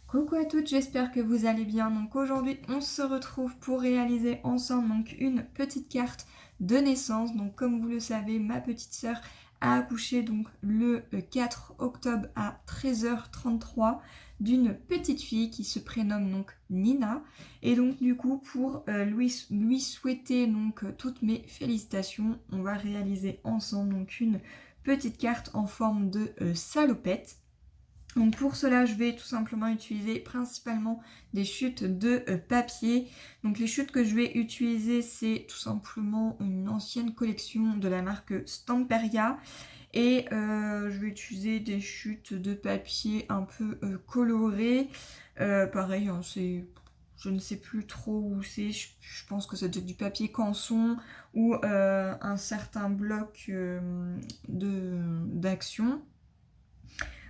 Coucou à toutes, j'espère que vous allez bien. Donc aujourd'hui, on se retrouve pour réaliser ensemble donc une petite carte de naissance. Donc comme vous le savez, ma petite sœur a accouché donc le 4 octobre à 13h33 d'une petite fille qui se prénomme donc Nina. Et donc du coup, pour lui souhaiter donc toutes mes félicitations, on va réaliser ensemble donc une petite carte en forme de salopette. Donc pour cela, je vais tout simplement utiliser principalement des chutes de papier. Donc les chutes que je vais utiliser, c'est tout simplement une ancienne collection de la marque Stamperia. Et je vais utiliser des chutes de papier un peu colorées. Pareil, hein, je ne sais plus trop où c'est. Je pense que c'est du papier canson ou un certain bloc d'action.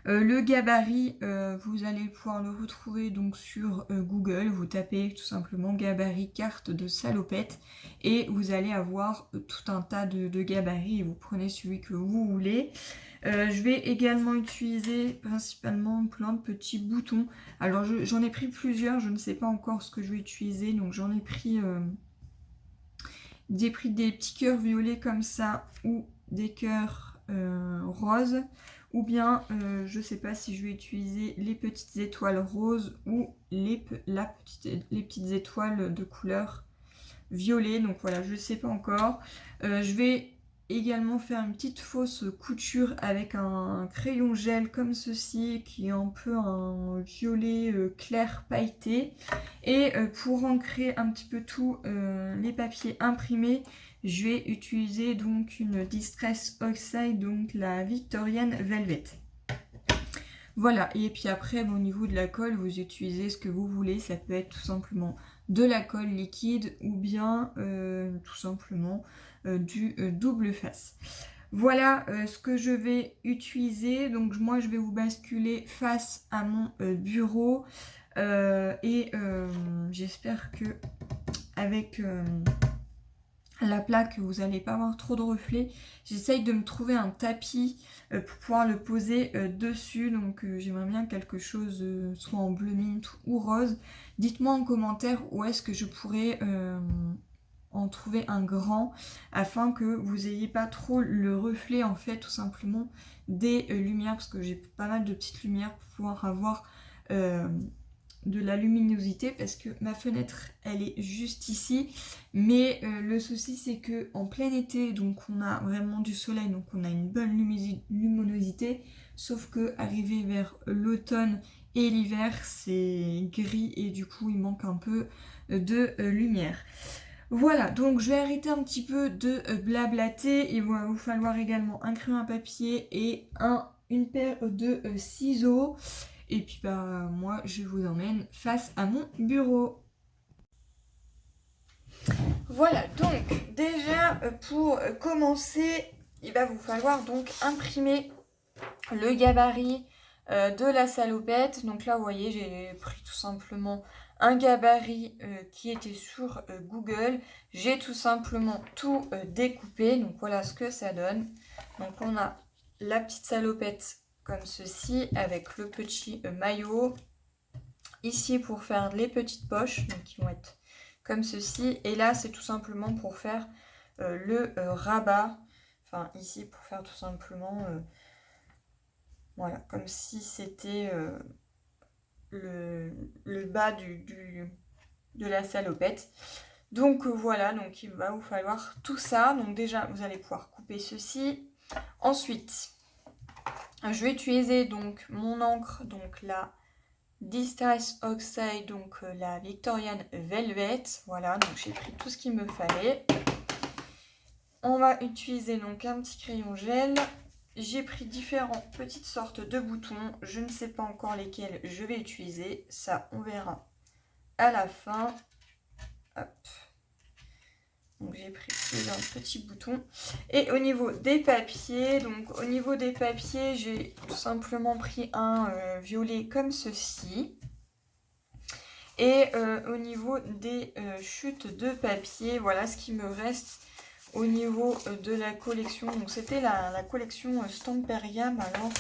Le gabarit, vous allez pouvoir le retrouver donc sur Google. Vous tapez tout simplement gabarit carte de salopette et vous allez avoir tout un tas de gabarits et vous prenez celui que vous voulez. Je vais également utiliser principalement plein de petits boutons. Alors j'en ai pris plusieurs, je ne sais pas encore ce que je vais utiliser, donc j'en ai pris des petits cœurs violets comme ça ou des cœurs roses. Ou bien, je ne sais pas si je vais utiliser les petites étoiles roses ou les petites étoiles de couleur violet. Donc voilà, je ne sais pas encore. Je vais également faire une petite fausse couture avec un crayon gel comme ceci, qui est un peu un violet clair pailleté. Et pour ancrer un petit peu tous les papiers imprimés, je vais utiliser donc une Distress Oxide, donc la Victorian Velvet. Voilà, et puis après, au niveau de la colle, vous utilisez ce que vous voulez. Ça peut être tout simplement de la colle liquide ou bien tout simplement du double face. Voilà ce que je vais utiliser. Donc moi, je vais vous basculer face à mon bureau. Et j'espère que avec la plaque, vous n'allez pas avoir trop de reflets. J'essaye de me trouver un tapis pour pouvoir le poser dessus. Donc j'aimerais bien quelque chose soit en bleu mint ou rose. Dites-moi en commentaire où est-ce que je pourrais en trouver un grand afin que vous n'ayez pas trop le reflet en fait tout simplement des lumières, parce que j'ai pas mal de petites lumières pour pouvoir avoir de la luminosité, parce que ma fenêtre elle est juste ici, mais le souci c'est que en plein été, donc on a vraiment du soleil, donc on a une bonne luminosité, sauf que arrivé vers l'automne et l'hiver c'est gris et du coup il manque un peu de lumière. Voilà, donc je vais arrêter un petit peu de blablater. Il va vous falloir également un crayon à papier et une paire de ciseaux. Et puis moi je vous emmène face à mon bureau. Voilà, donc déjà pour commencer, il va vous falloir donc imprimer le gabarit de la salopette. Donc là vous voyez, j'ai pris tout simplement un gabarit qui était sur Google. J'ai tout simplement tout découpé. Donc voilà ce que ça donne. Donc on a la petite salopette comme ceci avec le petit maillot. Ici pour faire les petites poches, donc qui vont être comme ceci. Et là c'est tout simplement pour faire le rabat. Enfin ici pour faire tout simplement... voilà, comme si c'était le bas de la salopette. Donc voilà, donc il va vous falloir tout ça. Donc déjà, vous allez pouvoir couper ceci. Ensuite, je vais utiliser donc mon encre, donc la Distress Oxide, donc la Victorian Velvet. Voilà, donc j'ai pris tout ce qu'il me fallait. On va utiliser donc un petit crayon gel. J'ai pris différentes petites sortes de boutons. Je ne sais pas encore lesquels je vais utiliser. Ça, on verra à la fin. Hop. Donc j'ai pris plusieurs petits boutons. Et au niveau des papiers, j'ai tout simplement pris un violet comme ceci. Et au niveau des chutes de papier, voilà ce qui me reste au niveau de la collection. Donc c'était la collection Stamperia, mais alors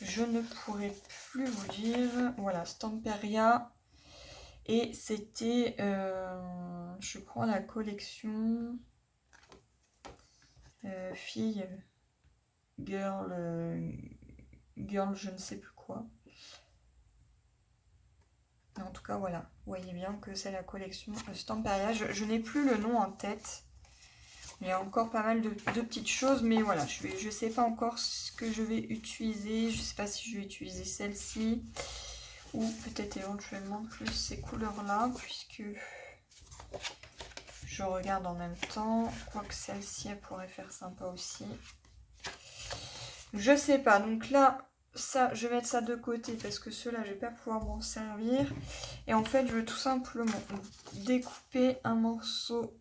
je ne pourrais plus vous dire. Voilà, Stamperia. Et c'était, je crois, la collection fille, girl, girl, je ne sais plus quoi. Mais en tout cas, voilà. Vous voyez bien que c'est la collection Stamperia. Je n'ai plus le nom en tête. Il y a encore pas mal de petites choses, mais voilà, je ne sais pas encore ce que je vais utiliser. Je ne sais pas si je vais utiliser celle-ci ou peut-être éventuellement plus ces couleurs-là, puisque je regarde en même temps. Quoique celle-ci, elle pourrait faire sympa aussi. Je sais pas. Donc là, ça, je vais mettre ça de côté parce que ceux-là, je vais pas pouvoir m'en servir. Et en fait, je veux tout simplement découper un morceau.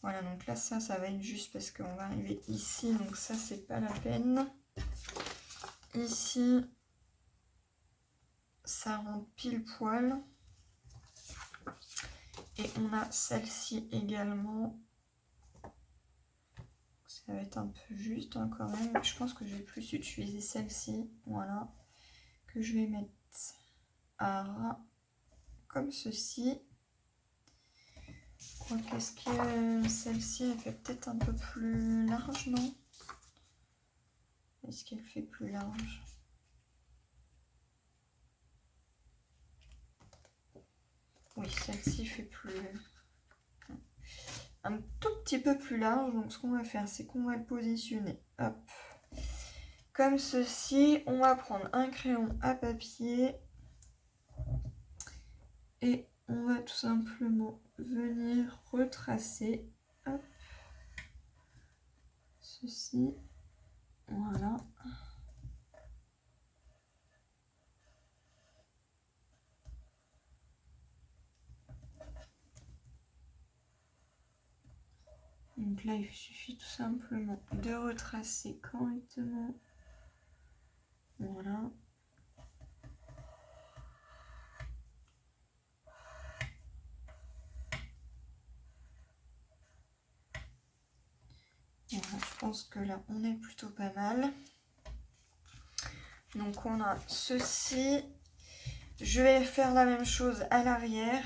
Voilà, donc là, ça va être juste parce qu'on va arriver ici. Donc ça, c'est pas la peine. Ici, ça rentre pile poil. Et on a celle-ci également. Ça va être un peu juste hein, quand même. Je pense que je vais plus utiliser celle-ci. Voilà. Que je vais mettre à ras comme ceci. Qu'est-ce que celle-ci, elle fait peut-être un peu plus large, non? Est-ce qu'elle fait plus large? Oui, celle-ci fait plus... un tout petit peu plus large. Donc ce qu'on va faire, c'est qu'on va le positionner. Hop. Comme ceci. On va prendre un crayon à papier. Et on va tout simplement venir retracer. Hop. Ceci. Voilà. Donc là, il suffit tout simplement de retracer correctement. Voilà. Voilà, je pense que là, on est plutôt pas mal. Donc on a ceci. Je vais faire la même chose à l'arrière.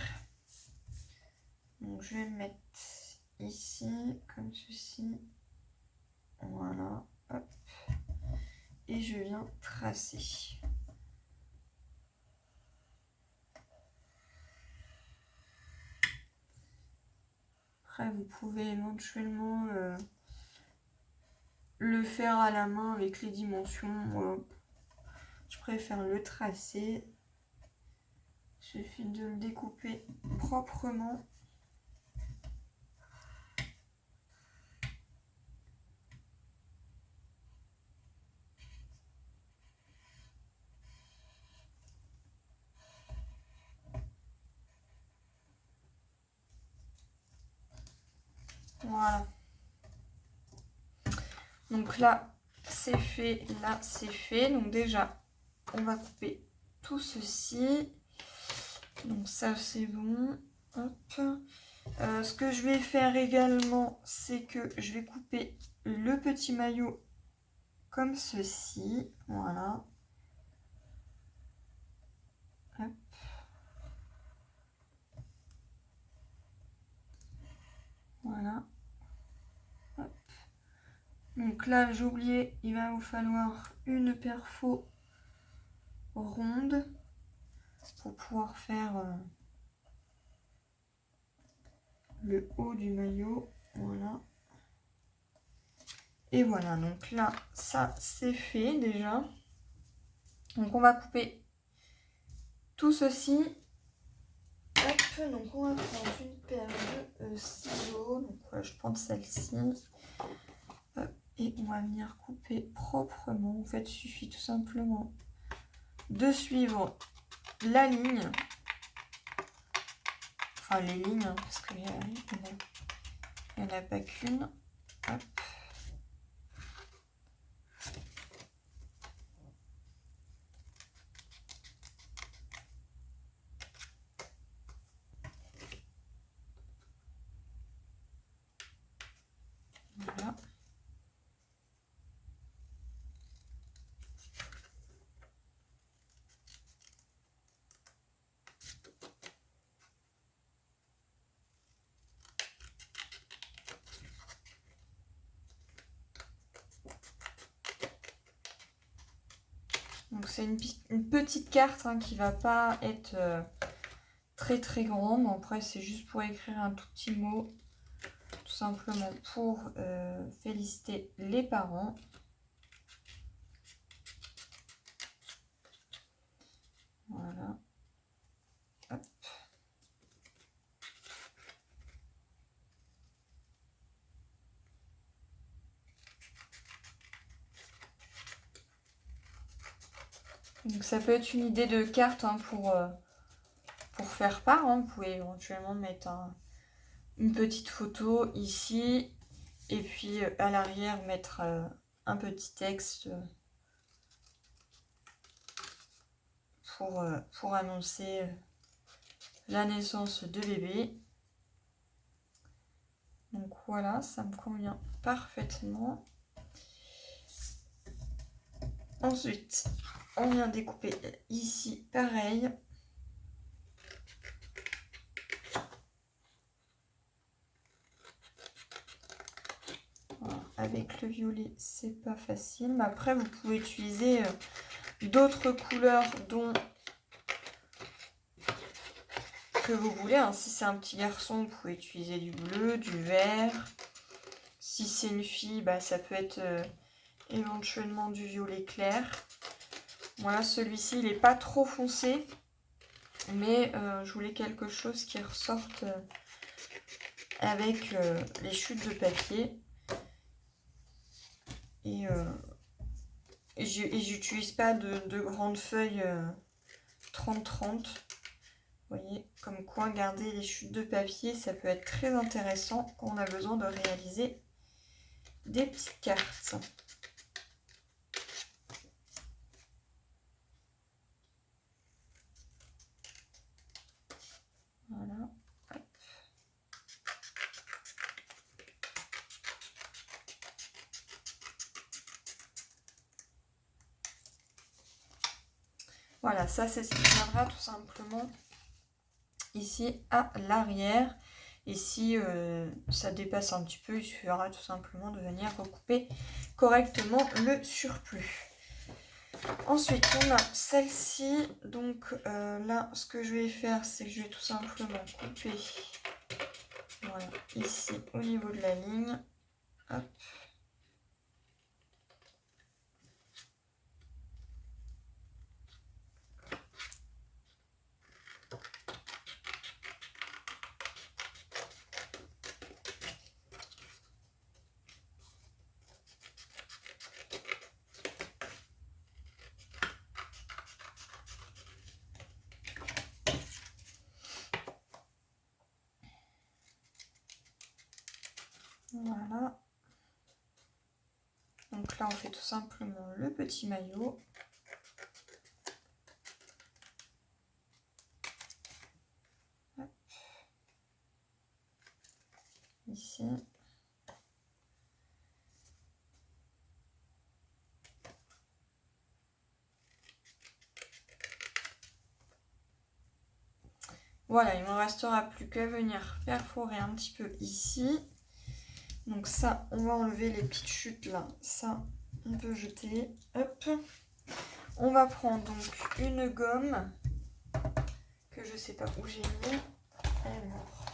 Donc je vais me mettre ici, comme ceci. Voilà. Hop. Et je viens tracer. Après, vous pouvez éventuellement le faire à la main avec les dimensions. Je préfère le tracer. Il suffit de le découper proprement. Voilà. Donc là, c'est fait. Là, c'est fait. Donc déjà, on va couper tout ceci. Donc ça, c'est bon. Hop. Ce que je vais faire également, c'est que je vais couper le petit maillot comme ceci. Voilà. Hop. Voilà. Hop. Donc là, j'ai oublié, il va vous falloir une perfo ronde pour pouvoir faire le haut du maillot. Voilà. Et voilà, donc là, ça c'est fait déjà. Donc on va couper tout ceci. Hop, donc on va prendre une paire de ciseaux. Donc voilà, je prends celle-ci. Et on va venir couper proprement. En fait, il suffit tout simplement de suivre la ligne. Enfin, les lignes, hein, parce qu'il n'y en a pas qu'une. Hop. Donc c'est une petite carte hein, qui va pas être très très grande. Après c'est juste pour écrire un tout petit mot. Tout simplement pour féliciter les parents. Voilà. Hop. Donc ça peut être une idée de carte hein, pour faire part. Hein. Vous pouvez éventuellement mettre une petite photo ici. Et puis à l'arrière mettre un petit texte pour annoncer la naissance de bébé. Donc voilà, ça me convient parfaitement. Ensuite, on vient découper ici, pareil. Voilà, avec le violet, c'est pas facile. Mais après, vous pouvez utiliser d'autres couleurs dont que vous voulez. Hein. Si c'est un petit garçon, vous pouvez utiliser du bleu, du vert. Si c'est une fille, bah, ça peut être éventuellement du violet clair. Voilà, celui-ci, il n'est pas trop foncé. Mais je voulais quelque chose qui ressorte avec les chutes de papier. Et j'utilise pas de grandes feuilles 30-30. Vous voyez, comme quoi garder les chutes de papier, ça peut être très intéressant quand on a besoin de réaliser des petites cartes. Voilà. Hop. Voilà, ça c'est ce qui viendra tout simplement ici à l'arrière. Et si ça dépasse un petit peu, il suffira tout simplement de venir recouper correctement le surplus. Ensuite, on a celle-ci. Donc là, ce que je vais faire, c'est que je vais tout simplement couper voilà, ici au niveau de la ligne. Hop. Voilà. Donc là, on fait tout simplement le petit maillot. Hop. Ici. Voilà, il ne me restera plus qu'à venir perforer un petit peu ici. Donc ça, on va enlever les petites chutes là. Ça, on peut jeter. Hop. On va prendre donc une gomme que je ne sais pas où j'ai mis. Alors,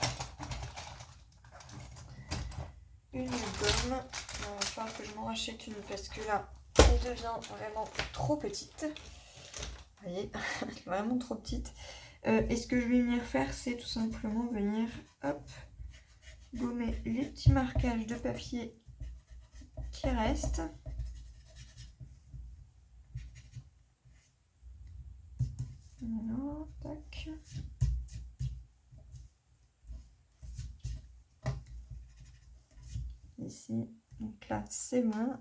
une gomme. Il va falloir que je m'en rachète une parce que là, elle devient vraiment trop petite. Vous voyez, elle est vraiment trop petite. Et ce que je vais venir faire, c'est tout simplement venir, hop, gommer les petits marquages de papier qui restent. Voilà, tac. Ici, donc là, c'est bon.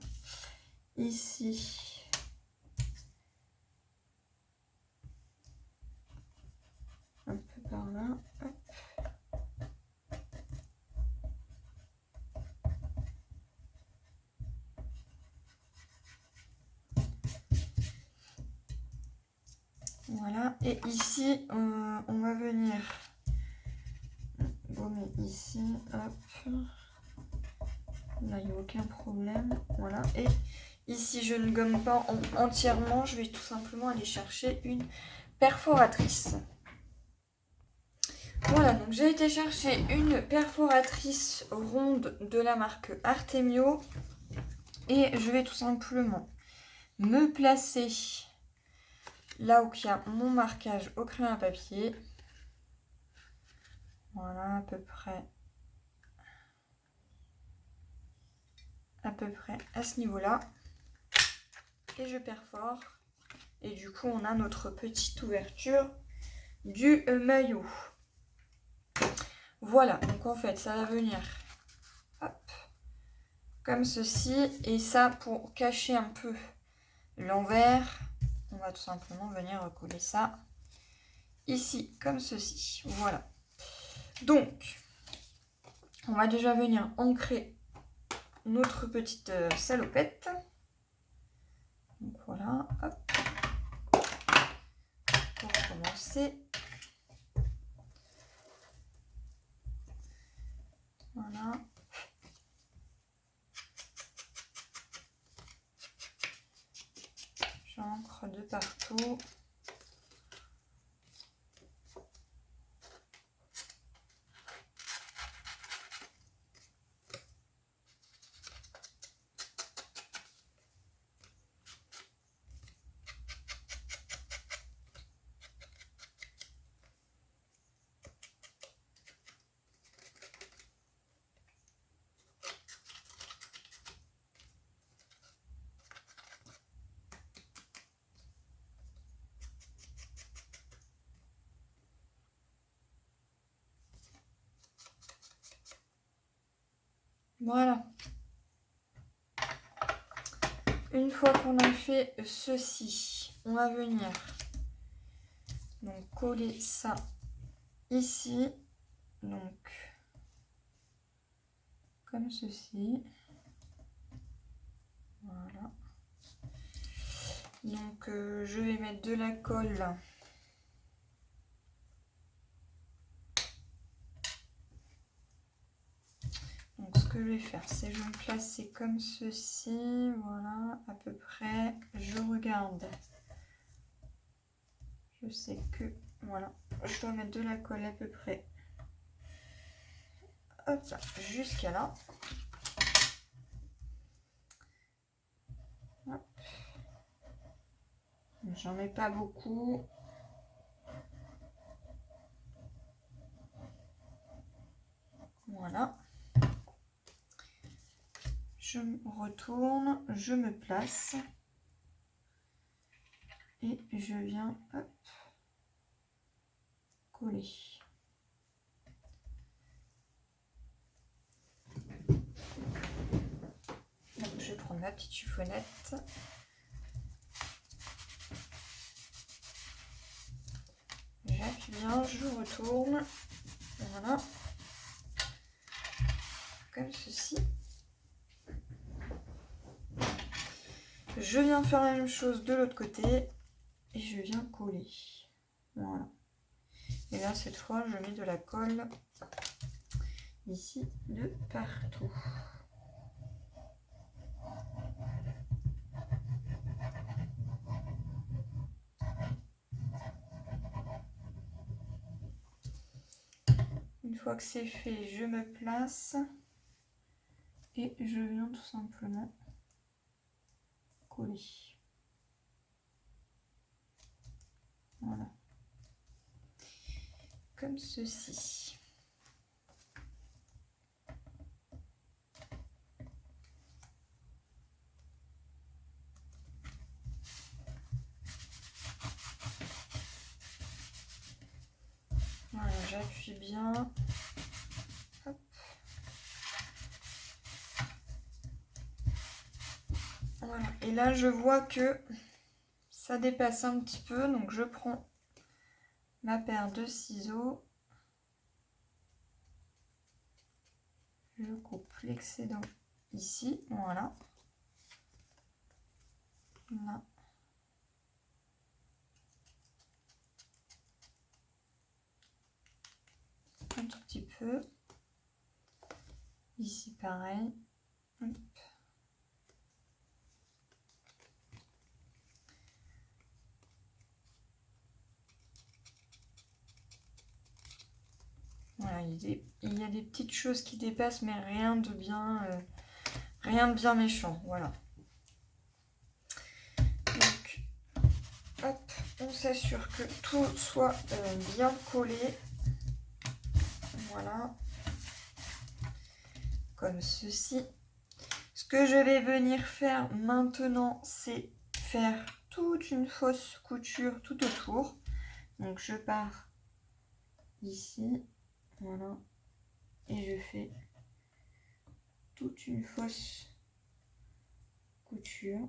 Ici, un peu par là, hop. Voilà, et ici, on va venir gommer ici, hop. Là, il n'y a aucun problème. Voilà, et Ici, je ne gomme pas entièrement, je vais tout simplement aller chercher une perforatrice. Voilà, donc j'ai été chercher une perforatrice ronde de la marque Artemio et je vais tout simplement me placer là où il y a mon marquage au crayon à papier. Voilà, à peu près à ce niveau-là. Et je perfore. Et du coup, on a notre petite ouverture du maillot. Voilà, donc en fait, ça va venir hop, comme ceci. Et ça, pour cacher un peu l'envers, on va tout simplement venir recoller ça ici, comme ceci. Voilà. Donc, on va déjà venir ancrer notre petite salopette. Donc voilà, hop. Pour commencer. Voilà. J'ancre de partout. Voilà. Une fois qu'on a fait ceci, on va venir donc coller ça ici, donc comme ceci. Voilà. Donc je vais mettre de la colle. Donc ce que je vais faire, c'est je vais me placer comme ceci, voilà, à peu près. Je regarde. Je sais que, voilà, je dois mettre de la colle à peu près. Hop là, jusqu'à là. J'en mets pas beaucoup. Voilà. Je me retourne, je me place. Et je viens, hop, coller. Donc je vais prendre ma petite chiffonnette. J'appuie bien, je retourne. Voilà. Comme ceci. Je viens faire la même chose de l'autre côté. Et je viens coller. Voilà. Et là, cette fois, je mets de la colle ici de partout. Une fois que c'est fait, je me place et je viens tout simplement coller. Voilà. Comme ceci. Voilà, j'appuie bien. Hop. Voilà. Et là, je vois que ça dépasse un petit peu, donc je prends ma paire de ciseaux. Je coupe l'excédent ici, voilà. Là. Un tout petit peu. Ici pareil. Hop. voilà, il y a des petites choses qui dépassent, mais rien de bien méchant, voilà. Donc, hop, on s'assure que tout soit bien collé. Voilà. Comme ceci. Ce que je vais venir faire maintenant, c'est faire toute une fausse couture tout autour. Donc je pars ici, voilà, et je fais toute une fausse couture.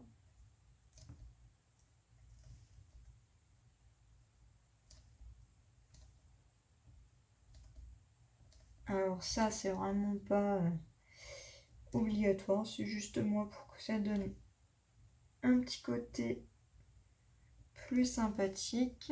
Alors ça, c'est vraiment pas obligatoire, c'est juste moi pour que ça donne un petit côté plus sympathique.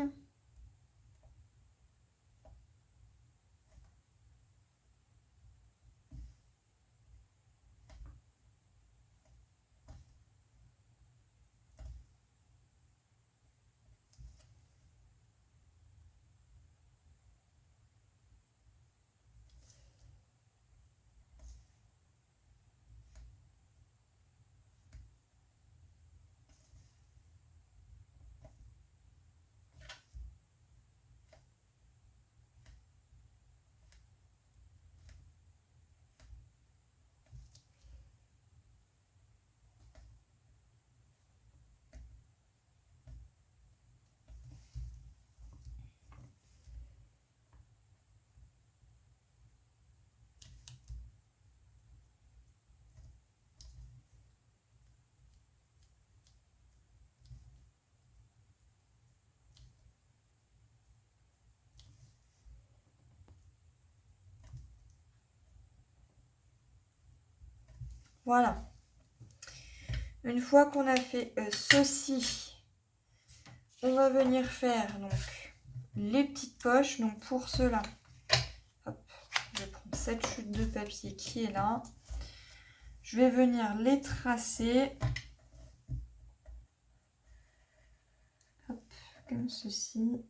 Voilà. Une fois qu'on a fait ceci, on va venir faire donc les petites poches. Donc pour cela, hop, je prends cette chute de papier qui est là. Je vais venir les tracer. Hop, comme ceci.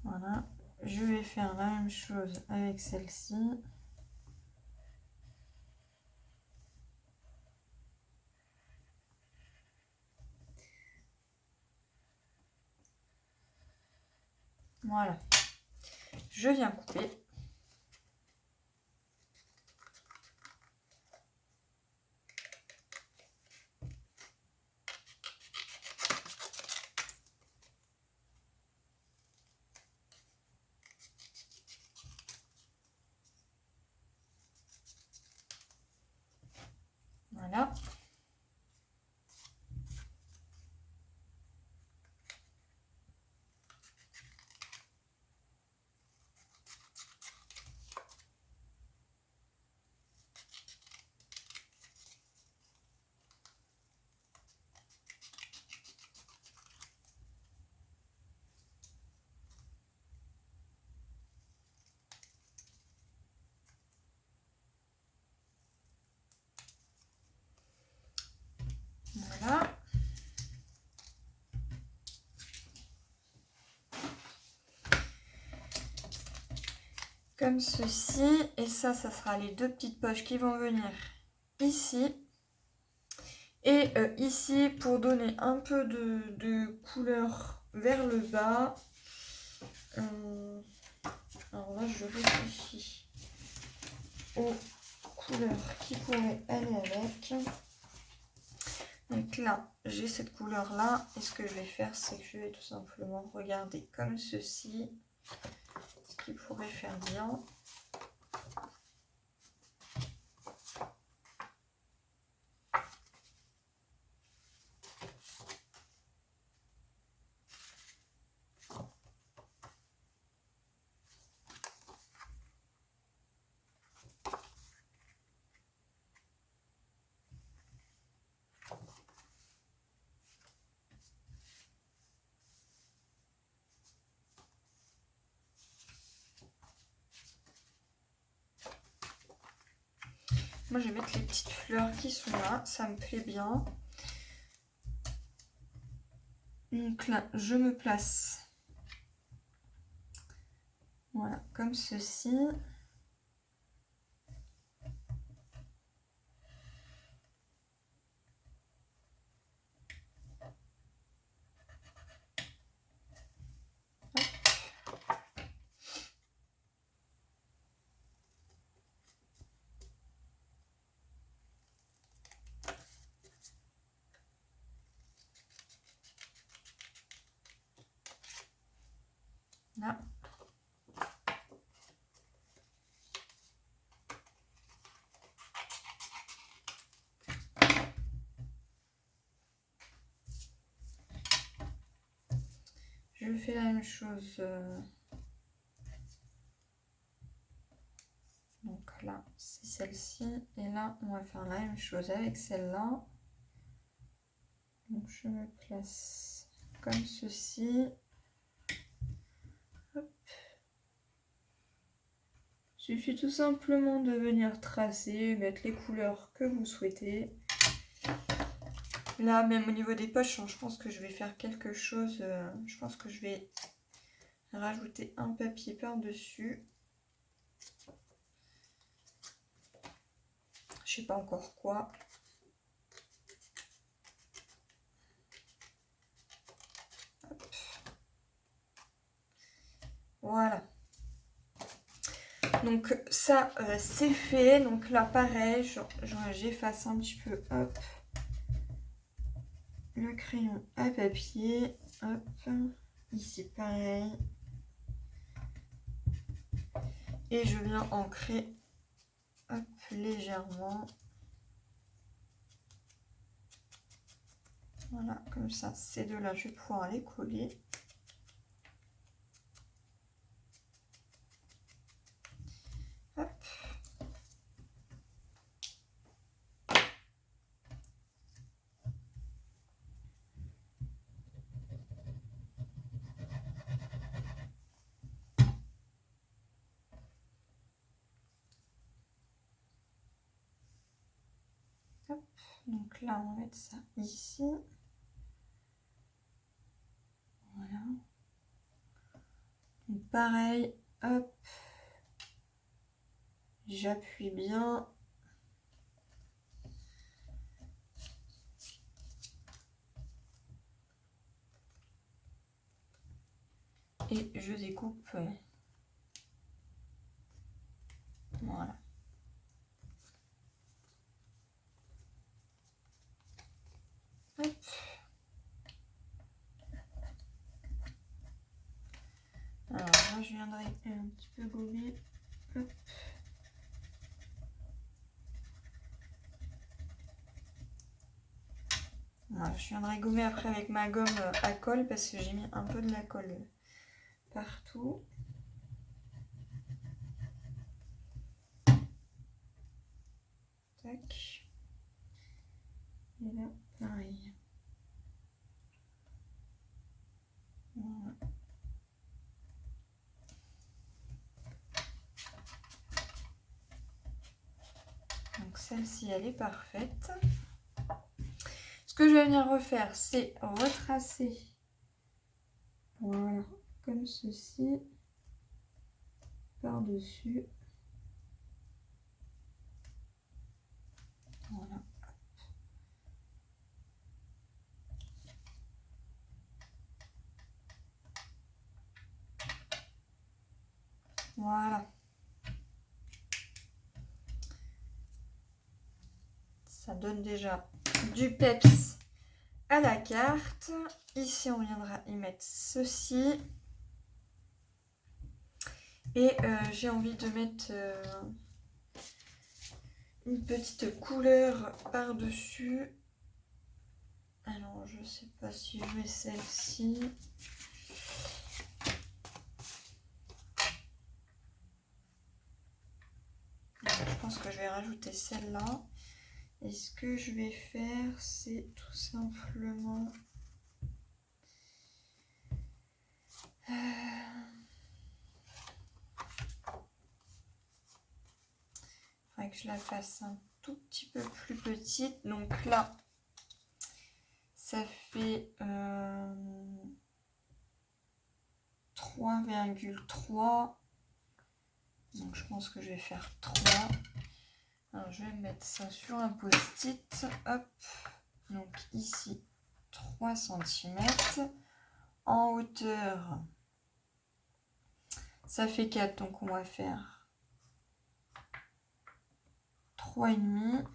Voilà, je vais faire la même chose avec celle-ci. Voilà, je viens couper. Voilà. Voilà. Comme ceci. Et ça sera les deux petites poches qui vont venir ici. Et ici, pour donner un peu de couleur vers le bas. Alors là, je réfléchis aux couleurs qui pourraient aller avec. Donc là, j'ai cette couleur-là. Et ce que je vais faire, c'est que je vais tout simplement regarder comme ceci. Ce qui pourrait faire bien. moi je vais mettre les petites fleurs qui sont là, ça me plaît bien. Donc là, je me place, voilà, comme ceci. Là. Je fais la même chose. Donc là, c'est celle-ci. Et là, on va faire la même chose avec celle-là. Donc je me place comme ceci. Hop. Il suffit tout simplement de venir tracer, mettre les couleurs que vous souhaitez. Là, même au niveau des poches, je pense que je vais faire quelque chose. Je pense que je vais rajouter un papier par-dessus. Je sais pas encore quoi. Hop. Voilà. Donc ça, c'est fait. Donc là, pareil, j'efface un petit peu, hop, le crayon à papier. Hop, ici pareil. Et je viens ancrer, hop, légèrement. Voilà, comme ça, ces deux-là, je vais pouvoir les coller. Hop. Hop. Donc là, on va mettre ça ici. Voilà. Donc pareil, hop. J'appuie bien. Et je découpe. Voilà. Hop. Alors là, je viendrai un petit peu gommer. Hop. Voilà, je viendrai gommer après avec ma gomme à colle parce que j'ai mis un peu de la colle partout. Tac. Et là, pareil. Voilà. Donc celle-ci, elle est parfaite. Ce que je vais venir refaire, c'est retracer. Voilà, comme ceci. Par-dessus. Voilà. Voilà. Ça donne déjà du peps à la carte. Ici, on viendra y mettre ceci. Et j'ai envie de mettre une petite couleur par-dessus. Alors, je sais pas si je mets celle-ci. Je pense que je vais rajouter celle-là. Et ce que je vais faire, c'est tout simplement... faudrait que je la fasse un tout petit peu plus petite. Donc là, ça fait 3,3. Donc je pense que je vais faire 3. Alors je vais mettre ça sur un post-it. Hop. Donc ici, 3 cm. En hauteur, ça fait 4. Donc on va faire 3,5.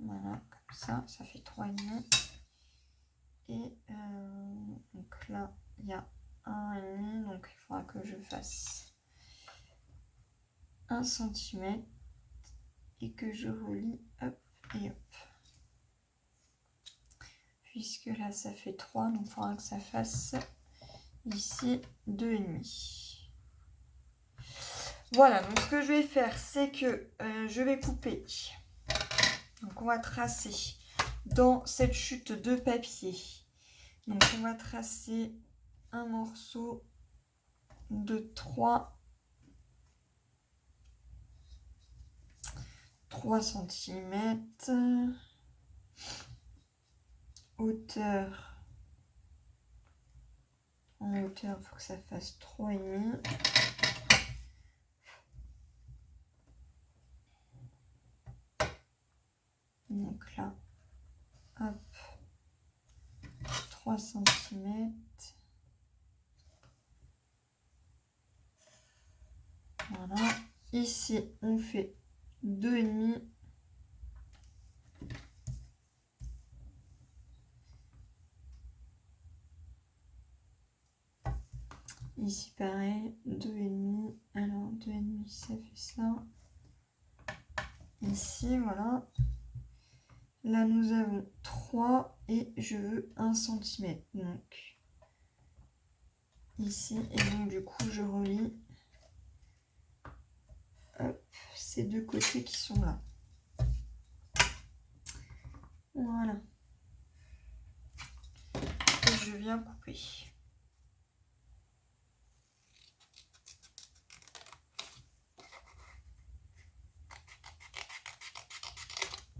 Voilà, comme ça fait 3,5. Et donc là, il y a 1,5. Donc il faudra que je fasse 1 cm et que je relie, hop et hop. Puisque là, ça fait 3, donc il faudra que ça fasse ici 2,5. Voilà, donc ce que je vais faire, c'est que je vais couper. Donc on va tracer dans cette chute de papier. Donc on va tracer un morceau de 3 cm. Hauteur. En hauteur, il faut que ça fasse 3,5. Donc là, hop, 3 cm. Voilà. Ici, on fait 2,5. Ici, pareil, 2,5. Alors, 2,5, ça fait ça. Ici, voilà. Là, nous avons 3 et je veux 1 cm. Donc, ici, et donc, du coup, je relie hop, ces deux côtés qui sont là. Voilà. Et je viens couper.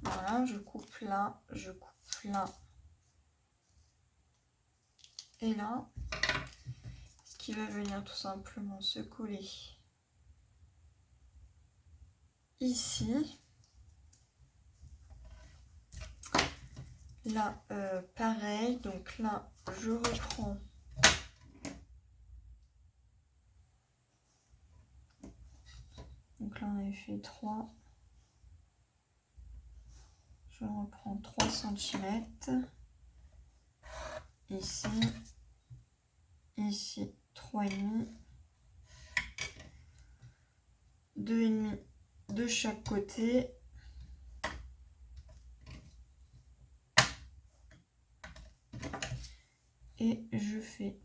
Voilà, je coupe là, et là, ce qui va venir tout simplement se coller ici. Là, pareil, donc là, je reprends donc là, on avait fait 3. Je reprends 3 cm. Ici, ici, 3,5. 2,5 de chaque côté. Et je fais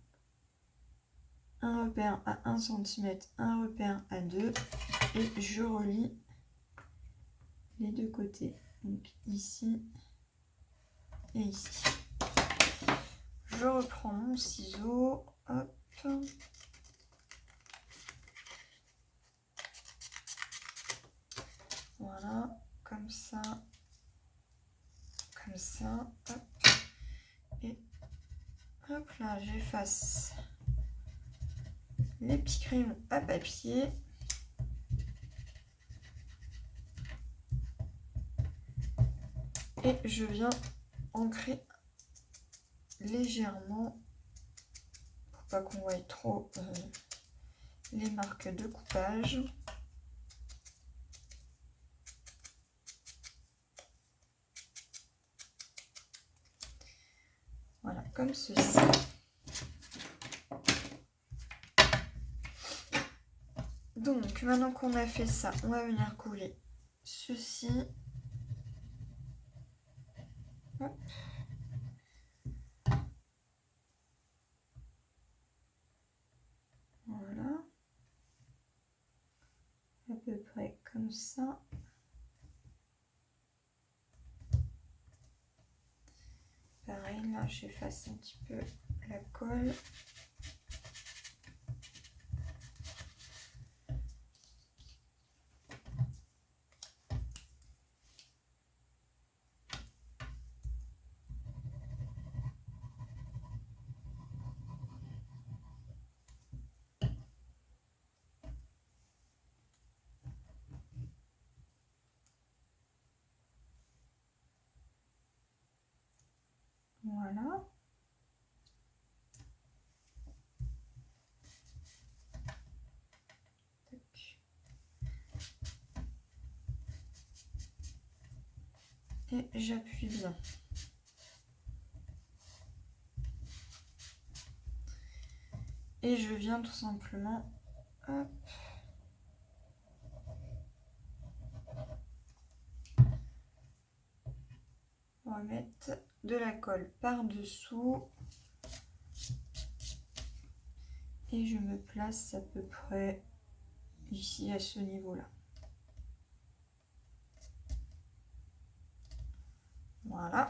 un repère à 1 cm, un repère à 2 et je relie les deux côtés. Donc ici et ici. Je reprends mon ciseau. Hop. Voilà, comme ça. Comme ça. Hop. Et hop là, j'efface les petits crayons à papier. Et je viens ancrer légèrement pour pas qu'on voie trop les marques de coupage. Voilà, comme ceci. Donc, maintenant qu'on a fait ça, on va venir coller ceci. Hop. Voilà. À peu près comme ça. Pareil, là, j'efface un petit peu la colle. Voilà. Et j'appuie bien. Et je viens tout simplement, hop, remettre de la colle par-dessous. Et je me place à peu près ici à ce niveau-là. Voilà.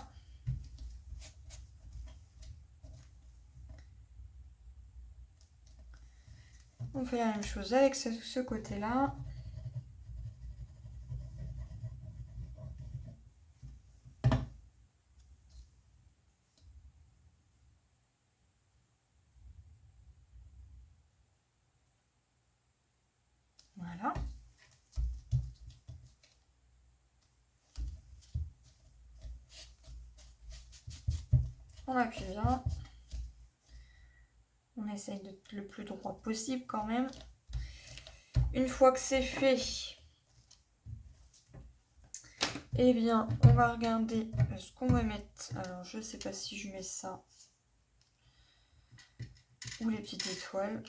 On fait la même chose avec ce côté-là. Voilà. On appuie bien. On essaye d'être le plus droit possible quand même. Une fois que c'est fait, eh bien, on va regarder ce qu'on va mettre. Alors, je ne sais pas si je mets ça ou les petites étoiles.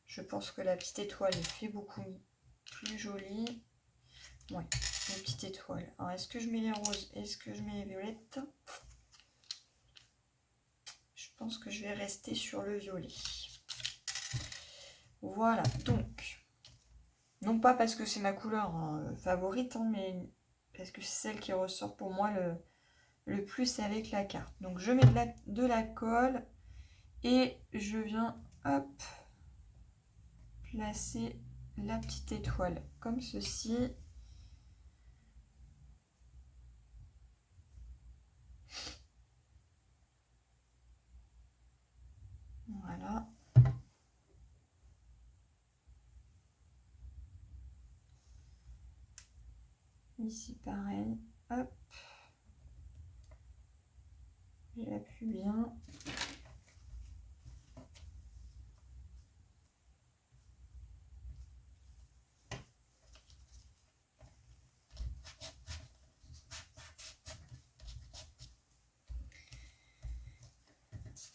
Je pense que la petite étoile fait beaucoup plus jolie. Ouais, la petite étoile. Alors, est-ce que je mets les roses? Est-ce que je mets les violettes? Je pense que je vais rester sur le violet. Voilà, donc, non pas parce que c'est ma couleur favorite, hein, mais parce que c'est celle qui ressort pour moi le plus avec la carte. Donc, je mets de la colle et je viens, hop, placer la petite étoile comme ceci. Voilà. Ici, pareil. Hop. J'appuie bien.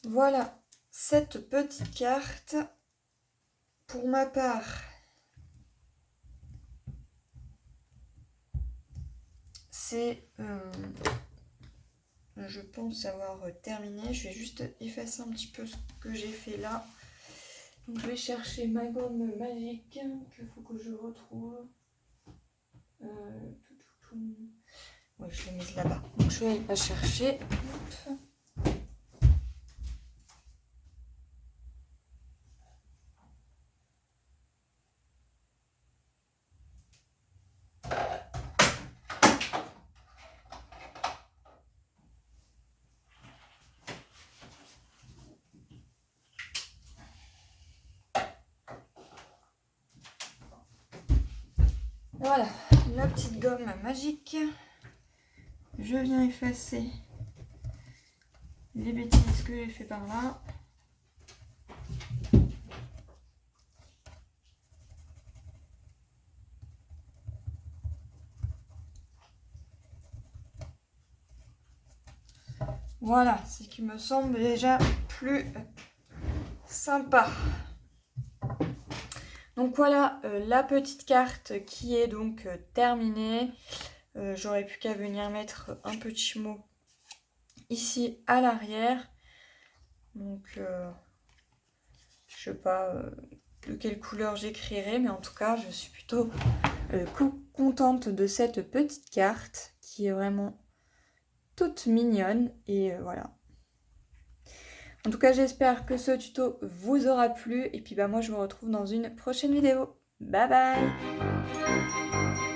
Voilà cette petite carte. Pour ma part, c'est, je pense avoir terminé. Je vais juste effacer un petit peu ce que j'ai fait là. Donc je vais chercher ma gomme magique qu'il faut que je retrouve. Oui, je l'ai mise là-bas. Donc je vais la chercher. Hop. Voilà, la petite gomme magique. Je viens effacer les bêtises que j'ai fait par là. Voilà, ce qui me semble déjà plus sympa. Donc voilà la petite carte qui est donc terminée. J'aurais plus qu'à venir mettre un petit mot ici à l'arrière. Donc je sais pas de quelle couleur j'écrirai, mais en tout cas je suis plutôt contente de cette petite carte qui est vraiment toute mignonne. Et voilà. En tout cas, j'espère que ce tuto vous aura plu. Et puis bah moi, je vous retrouve dans une prochaine vidéo. Bye bye!